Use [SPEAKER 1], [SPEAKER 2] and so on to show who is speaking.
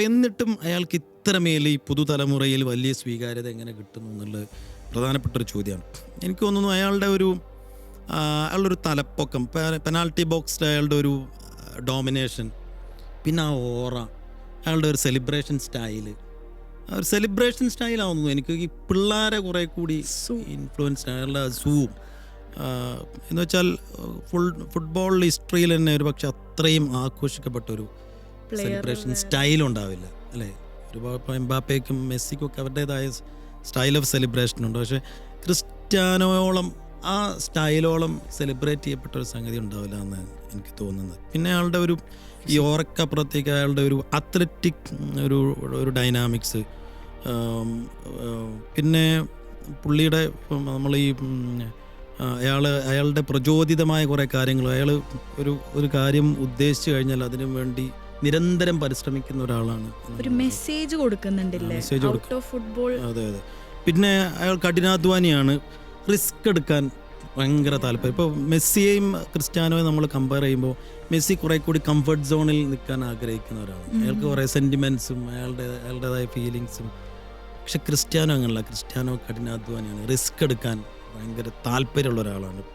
[SPEAKER 1] അപ്പം എന്നിട്ടും അയാൾക്ക് ഇത്രമേൽ ഈ പുതുതലമുറയിൽ വലിയ സ്വീകാര്യത എങ്ങനെ കിട്ടുന്നു എന്നുള്ളത് പ്രധാനപ്പെട്ടൊരു ചോദ്യമാണ്. എനിക്ക് തോന്നുന്നു അയാളുടെ ഒരു തലപ്പൊക്കം, പെനാൽറ്റി ബോക്സിൽ അയാളുടെ ഒരു ഡോമിനേഷൻ, പിന്നെ ആ ഓറ, അയാളുടെ ഒരു സെലിബ്രേഷൻ സ്റ്റൈല്, ഒരു സെലിബ്രേഷൻ സ്റ്റൈലാവുന്നു എനിക്ക് ഈ പിള്ളേരെ കുറേ കൂടി ഇൻഫ്ലുവൻസ്ഡ്. അയാളുടെ സൂവും എന്ന് വെച്ചാൽ ഫുട്ബോൾ ഹിസ്റ്ററിയിൽ തന്നെ ഒരു പക്ഷെ അത്രയും ആഘോഷിക്കപ്പെട്ട ഒരു സെലിബ്രേഷൻ സ്റ്റൈൽ ഉണ്ടാവില്ല അല്ലേ. ഒരുപാട് എംബാപ്പയ്ക്കും മെസ്സിക്കും ഒക്കെ അവരുടേതായ സ്റ്റൈൽ ഓഫ് സെലിബ്രേഷൻ ഉണ്ട്. പക്ഷേ ക്രിസ്ത്യാനോയോളം ആ സ്റ്റൈലോളം സെലിബ്രേറ്റ് ചെയ്യപ്പെട്ട ഒരു സംഗതി ഉണ്ടാവില്ല എന്ന് എനിക്ക് തോന്നുന്നത്. പിന്നെ അയാളുടെ ഒരു ഈ ഓറക്കപ്പുറത്തേക്ക് അയാളുടെ ഒരു അത്ലറ്റിക് ഒരു ഡൈനാമിക്സ്, പിന്നെ പുള്ളിയുടെ നമ്മൾ ഈ അയാളുടെ പ്രചോദിതമായ കുറേ കാര്യങ്ങൾ, അയാൾ ഒരു കാര്യം ഉദ്ദേശിച്ചു കഴിഞ്ഞാൽ അതിനു വേണ്ടി നിരന്തരം പരിശ്രമിക്കുന്ന ഒരാളാണ്.
[SPEAKER 2] ഒരു മെസ്സേജ് കൊടുക്കുന്നുണ്ടല്ലേ ഔട്ട് ഓഫ് ഫുട്ബോൾ.
[SPEAKER 1] അതെ അതെ. പിന്നെ അയാൾ കഠിനാധ്വാനിയാണ്, റിസ്ക് എടുക്കാൻ ഭയങ്കര താല്പര്യം. ഇപ്പോൾ മെസ്സിയെയും ക്രിസ്ത്യാനോയും നമ്മൾ കമ്പയർ ചെയ്യുമ്പോൾ മെസ്സി കുറേ കൂടി കംഫർട്ട് സോണിൽ നിൽക്കാൻ ആഗ്രഹിക്കുന്നവരാണ്. അയാൾക്ക് കുറേ സെൻറ്റിമെൻറ്റ്സും അയാളുടേതായ ഫീലിങ്സും. പക്ഷെ ക്രിസ്ത്യാനോ അങ്ങനല്ല. ക്രിസ്ത്യാനോ കഠിനാധ്വാനിയാണ്, റിസ്ക് എടുക്കാൻ ഭയങ്കര താല്പര്യമുള്ള ഒരാളാണ്.